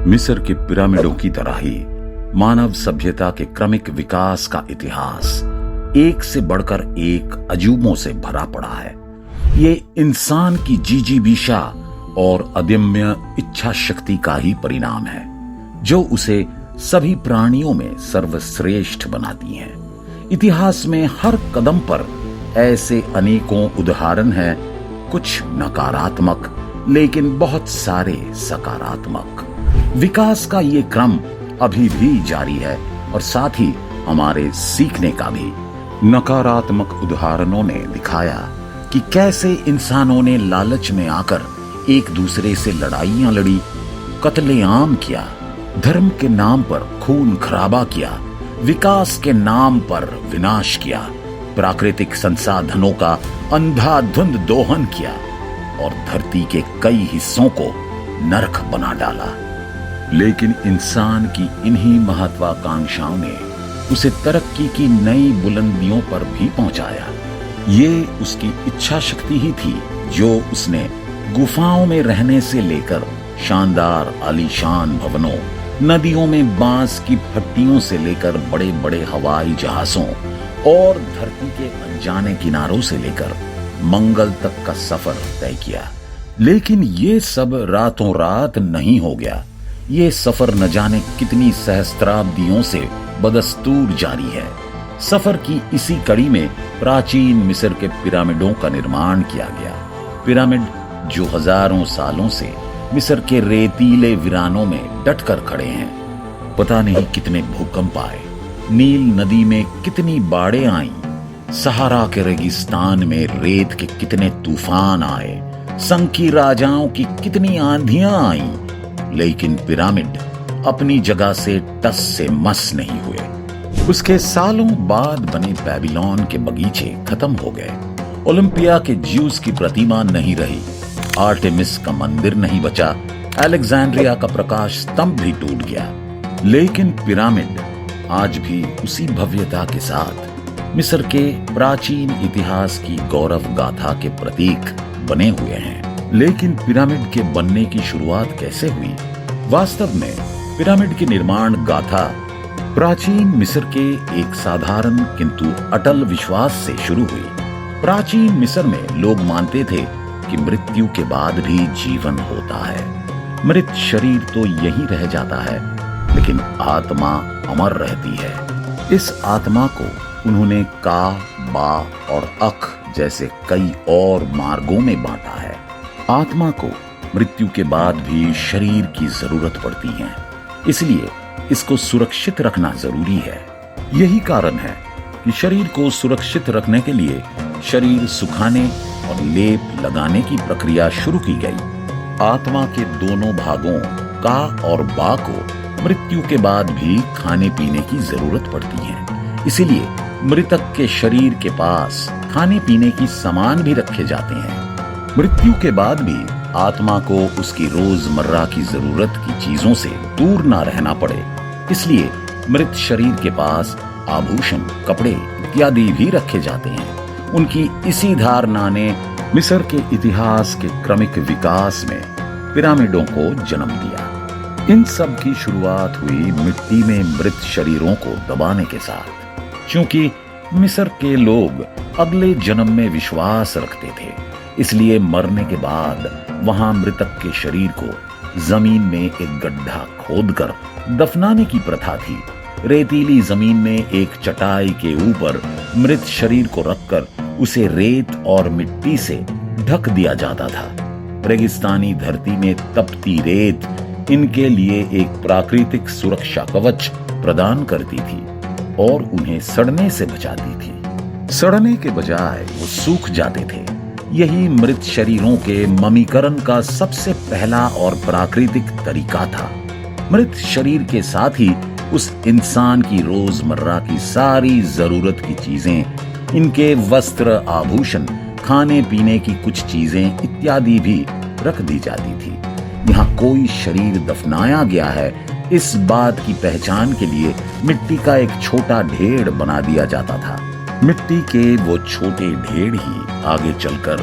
मिस्र के पिरामिडों की तरह ही मानव सभ्यता के क्रमिक विकास का इतिहास एक से बढ़कर एक अजूबों से भरा पड़ा है। ये इंसान की जिजीविषा और अदम्य इच्छा शक्ति का ही परिणाम है, जो उसे सभी प्राणियों में सर्वश्रेष्ठ बनाती है। इतिहास में हर कदम पर ऐसे अनेकों उदाहरण हैं, कुछ नकारात्मक लेकिन बहुत सारे सकारात्मक। विकास का ये क्रम अभी भी जारी है और साथ ही हमारे सीखने का भी। नकारात्मक उदाहरणों ने दिखाया कि कैसे इंसानों ने लालच में आकर एक दूसरे से लड़ाइयां लड़ी, कत्लेआम किया, धर्म के नाम पर खून खराबा किया, विकास के नाम पर विनाश किया, प्राकृतिक संसाधनों का अंधाधुंध दोहन किया और धरती के कई हिस्सों को नरक बना डाला। लेकिन इंसान की इन्हीं महत्वाकांक्षाओं ने उसे तरक्की की नई बुलंदियों पर भी पहुंचाया। ये उसकी इच्छा शक्ति ही थी जो उसने गुफाओं में रहने से लेकर शानदार आलीशान भवनों, नदियों में बांस की भट्टियों से लेकर बड़े बड़े हवाई जहाजों और धरती के अनजाने किनारों से लेकर मंगल तक का सफर तय किया। लेकिन ये सब रातों रात नहीं हो गया। ये सफर न जाने कितनी सहस्त्राब्दियों से बदस्तूर जारी है। सफर की इसी कड़ी में प्राचीन मिस्र के पिरामिडों का निर्माण किया गया। पिरामिड जो हजारों सालों से मिस्र के रेतीले वीरानों में डटकर खड़े हैं। पता नहीं कितने भूकंप आए, नील नदी में कितनी बाढ़ें आईं, सहारा के रेगिस्तान में रेत के कितने तूफान आए, संकी राजाओं की कितनी आंधियां आईं, लेकिन पिरामिड अपनी जगह से टस से मस नहीं हुए। उसके सालों बाद बने बेबीलोन के बगीचे खत्म हो गए, ओलंपिया के ज्यूस की प्रतिमा नहीं रही, आर्टेमिस का मंदिर नहीं बचा, अलेक्जेंड्रिया का प्रकाश स्तंभ भी टूट गया। लेकिन पिरामिड आज भी उसी भव्यता के साथ मिस्र के प्राचीन इतिहास की गौरव गाथा के प्रतीक बने हुए हैं। लेकिन पिरामिड के बनने की शुरुआत कैसे हुई? वास्तव में पिरामिड की निर्माण गाथा प्राचीन मिस्र के एक साधारण किंतु अटल विश्वास से शुरू हुई। प्राचीन मिस्र में लोग मानते थे कि मृत्यु के बाद भी जीवन होता है। मृत शरीर तो यहीं रह जाता है, लेकिन आत्मा अमर रहती है। इस आत्मा को उन्होंने का, बा और अख जैसे कई और मार्गों में बांटा है। आत्मा को मृत्यु के बाद भी शरीर की जरूरत पड़ती है, इसलिए इसको सुरक्षित रखना जरूरी है। यही कारण है कि शरीर को सुरक्षित रखने के लिए शरीर सुखाने और लेप लगाने की प्रक्रिया शुरू की गई। आत्मा के दोनों भागों का और बा को मृत्यु के बाद भी खाने पीने की जरूरत पड़ती है, इसीलिए मृतक के शरीर के पास खाने पीने की सामान भी रखे जाते हैं। मृत्यु के बाद भी आत्मा को उसकी रोजमर्रा की जरूरत की चीजों से दूर ना रहना पड़े, इसलिए मृत शरीर के पास आभूषण, कपड़े इत्यादि भी रखे जाते हैं। उनकी इसी धारणा ने मिस्र के इतिहास के क्रमिक विकास में पिरामिडों को जन्म दिया। इन सब की शुरुआत हुई मिट्टी में मृत शरीरों को दबाने के साथ। क्योंकि मिस्र के लोग अगले जन्म में विश्वास रखते थे, इसलिए मरने के बाद वहां मृतक के शरीर को जमीन में एक गड्ढा खोदकर दफनाने की प्रथा थी। रेतीली जमीन में एक चटाई के ऊपर मृत शरीर को रखकर उसे रेत और मिट्टी से ढक दिया जाता था। रेगिस्तानी धरती में तपती रेत इनके लिए एक प्राकृतिक सुरक्षा कवच प्रदान करती थी और उन्हें सड़ने से बचाती थी। सड़ने के बजाय वो सूख जाते थे। यही मृत शरीरों के ममीकरण का सबसे पहला और प्राकृतिक तरीका था। मृत शरीर के साथ ही उस इंसान की रोजमर्रा की सारी जरूरत की चीजें, इनके वस्त्र, आभूषण, खाने पीने की कुछ चीजें इत्यादि भी रख दी जाती थी। यहाँ कोई शरीर दफनाया गया है, इस बात की पहचान के लिए मिट्टी का एक छोटा ढेर बना दिया जाता था। मिट्टी के वो छोटे ढेर ही आगे चलकर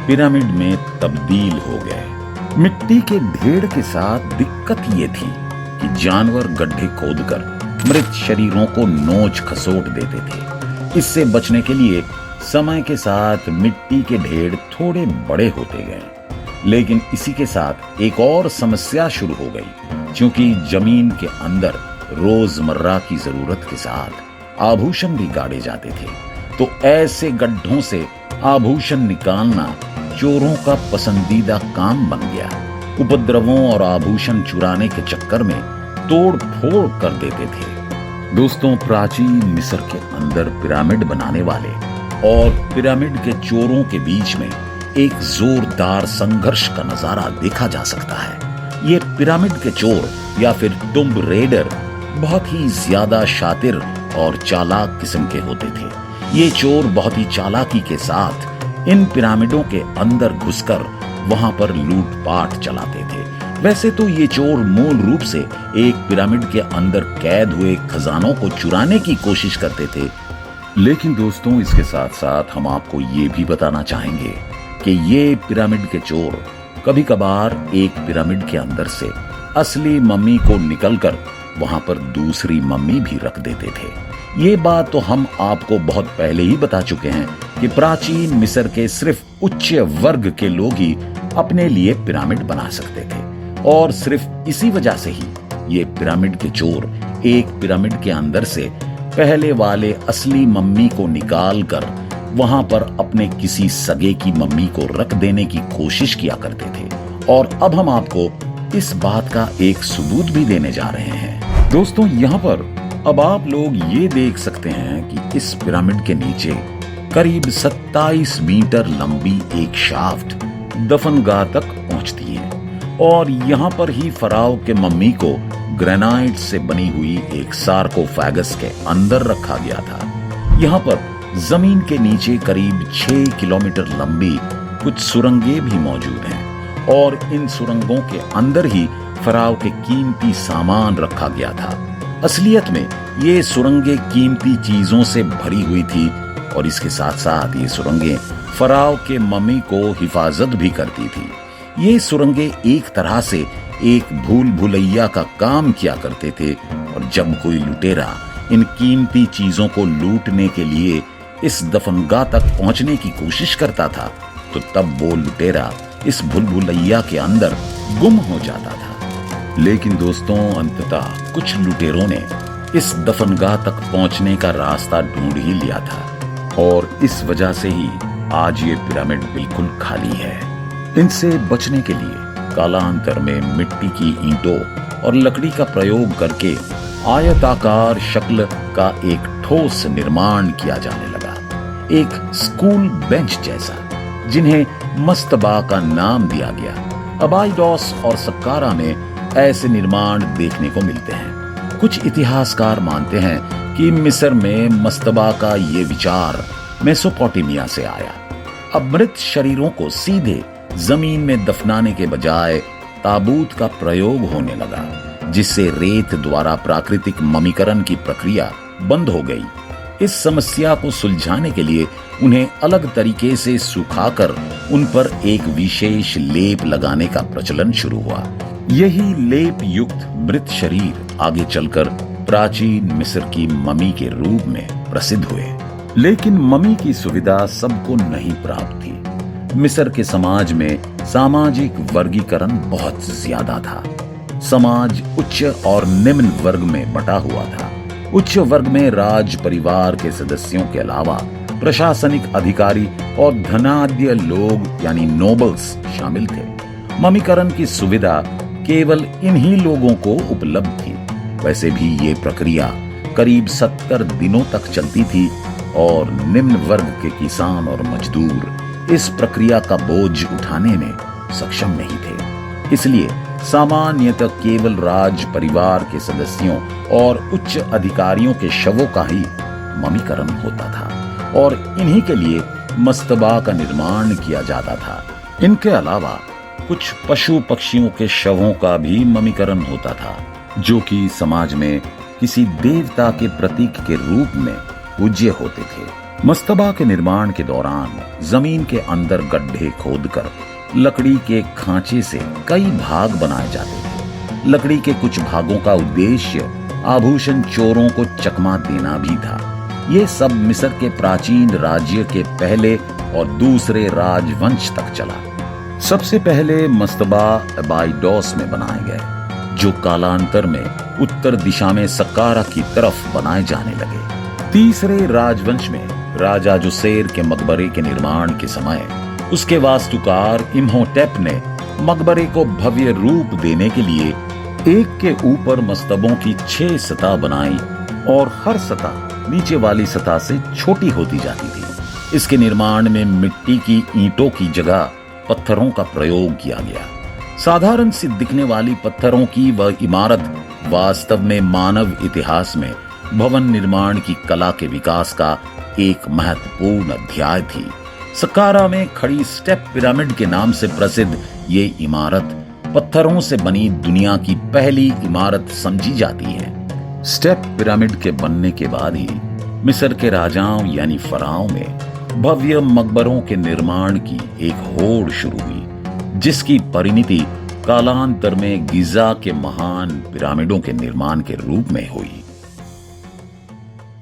पिरामिड में तब्दील हो गए। मिट्टी के ढेर के साथ दिक्कत ये थी कि जानवर गड्ढे खोदकर मृत शरीरों को नोच खसोट देते थे। इससे बचने के लिए समय के साथ मिट्टी के ढेर थोड़े बड़े होते गए, लेकिन इसी के साथ एक और समस्या शुरू हो गई। क्योंकि जमीन के अंदर रोजमर्रा की जरूरत के साथ आभूषण भी गाड़े जाते थे, तो ऐसे गड्ढों से आभूषण निकालना चोरों का पसंदीदा काम बन गया। उपद्रवों और आभूषण चुराने के चक्कर में तोड़ फोड़ कर देते थे। दोस्तों, प्राचीन मिस्र के अंदर पिरामिड बनाने वाले और पिरामिड के चोरों के बीच में एक जोरदार संघर्ष का नजारा देखा जा सकता है। ये पिरामिड के चोर या फिर टुम्ब रेडर बहुत ही ज्यादा शातिर और चालाक किस्म के होते थे। ये चोर बहुत ही चालाकी के साथ इन पिरामिडों के अंदर घुसकर वहां पर लूटपाट चलाते थे। वैसे तो ये चोर मूल रूप से एक पिरामिड के अंदर कैद हुए खजानों को चुराने की कोशिश करते थे, लेकिन दोस्तों इसके साथ साथ हम आपको ये भी बताना चाहेंगे कि ये पिरामिड के चोर कभी कभार एक पिरामिड के अंदर से असली मम्मी को निकलकर वहां पर दूसरी मम्मी भी रख देते थे। ये बात तो हम आपको बहुत पहले ही बता चुके हैं कि प्राचीन मिस्र के सिर्फ उच्च वर्ग के लोग ही अपने लिए पिरामिड बना सकते थे, और सिर्फ इसी वजह से ही ये पिरामिड के चोर एक पिरामिड के अंदर से पहले वाले असली मम्मी को निकाल कर वहां पर अपने किसी सगे की मम्मी को रख देने की कोशिश किया करते थे। और अब हम आपको इस बात का एक सबूत भी देने जा रहे हैं। दोस्तों, यहाँ पर अब आप लोग ये देख सकते हैं कि इस पिरामिड के नीचे करीब 27 मीटर लंबी एक शाफ्ट दफनगाह तक पहुंचती है, और यहाँ पर ही फराव के मम्मी को ग्रेनाइट से बनी हुई एक सार्कोफेगस के अंदर रखा गया था। यहाँ पर जमीन के नीचे करीब 6 किलोमीटर लंबी कुछ सुरंगें भी मौजूद हैं, और इन सुरंगों के अंदर ही फराव के कीमती सामान रखा गया था। असलियत में ये सुरंगें कीमती चीजों से भरी हुई थी, और इसके साथ साथ ये सुरंगें फराव के मम्मी को हिफाजत भी करती थी। ये सुरंगें एक तरह से एक भूल भुलैया का काम किया करते थे, और जब कोई लुटेरा इन कीमती चीजों को लूटने के लिए इस दफनगाह तक पहुंचने की कोशिश करता था, तो तब वो लुटेरा इस भूल भुलैया के अंदर गुम हो जाता था। लेकिन दोस्तों, अंततः कुछ लुटेरों ने इस दफनगाह तक पहुंचने का रास्ता ढूंढ ही लिया था, और इस वजह से ही आज ये पिरामिड बिल्कुल खाली है। इनसे बचने के लिए कालांतर में मिट्टी की ईंटों और लकड़ी का प्रयोग करके आयताकार शक्ल का एक ठोस निर्माण किया जाने लगा, एक स्कूल बेंच जैसा, जिन्हें मस्तबा का नाम दिया गया। अबाइडोस और सक्कारा में ऐसे निर्माण देखने को मिलते हैं। कुछ इतिहासकार मानते हैं कि मिस्र में मस्तबा का ये विचार मेसोपोटामिया से आया। अब मृत शरीरों को सीधे जमीन में दफनाने के बजाय ताबूत का प्रयोग होने लगा, जिससे रेत द्वारा प्राकृतिक ममीकरण की प्रक्रिया बंद हो गई। इस समस्या को सुलझाने के लिए उन्हें अलग तरीके से सुखाकर उन पर एक विशेष लेप लगाने का प्रचलन शुरू हुआ। यही लेप युक्त मृत शरीर आगे चलकर प्राचीन मिस्र की ममी के रूप में प्रसिद्ध हुए। लेकिन ममी की सुविधा सबको नहीं प्राप्त थी। मिस्र के समाज में सामाजिक वर्गीकरण बहुत ज्यादा था। समाज उच्च और निम्न वर्ग में बटा हुआ था। उच्च वर्ग में राज परिवार के सदस्यों के अलावा प्रशासनिक अधिकारी और धनाढ्य लोग यानी नोबल्स शामिल थे। ममीकरण की सुविधा केवल इन्हीं लोगों को उपलब्ध थी। वैसे भी ये प्रक्रिया करीब 70 दिनों तक चलती थी, और निम्न वर्ग के किसान और मजदूर इस प्रक्रिया का बोझ उठाने में सक्षम नहीं थे। इसलिए सामान्यतः केवल राज परिवार के सदस्यों और उच्च अधिकारियों के शवों का ही ममीकरण होता था, और इन्हीं के लिए मस्तबा का निर्माण किया जाता था। इनके अलावा कुछ पशु पक्षियों के शवों का भी ममीकरण होता था, जो कि समाज में किसी देवता के प्रतीक के रूप में पूज्य होते थे। मस्तबा के निर्माण के दौरान जमीन के अंदर गड्ढे खोदकर लकड़ी के खांचे से कई भाग बनाए जाते थे। लकड़ी के कुछ भागों का उद्देश्य आभूषण चोरों को चकमा देना भी था। ये सब मिस्र के प्राचीन राज्य के पहले और दूसरे राजवंश तक चला। सबसे पहले मस्तबा अबाइडोस में बनाए गए, जो कालांतर में उत्तर दिशा में सक्कारा की तरफ बनाए जाने लगे। तीसरे राजवंश में राजा जोसेर के मकबरे के निर्माण के समय उसके वास्तुकार इम्होटेप ने मकबरे को भव्य रूप देने के लिए एक के ऊपर मस्तबों की 6 सतह बनाई और हर सतह नीचे वाली सतह से छोटी होती जाती थी। इसके निर्माण में मिट्टी की ईंटों की जगह पत्थरों का प्रयोग किया गया। साधारण सी दिखने वाली पत्थरों की वह इमारत वास्तव में मानव इतिहास में भवन निर्माण की कला के विकास का एक महत्वपूर्ण अध्याय थी। सक्कारा में खड़ी स्टेप पिरामिड के नाम से प्रसिद्ध ये इमारत पत्थरों से बनी दुनिया की पहली इमारत समझी जाती है। स्टेप पिरामिड के बनने के बाद ही मिस्र के राजाओं यानी फराओं में भव्य मकबरों के निर्माण की एक होड़ शुरू हुई, जिसकी परिणति कालांतर में गिजा के महान पिरामिडों के निर्माण के रूप में हुई।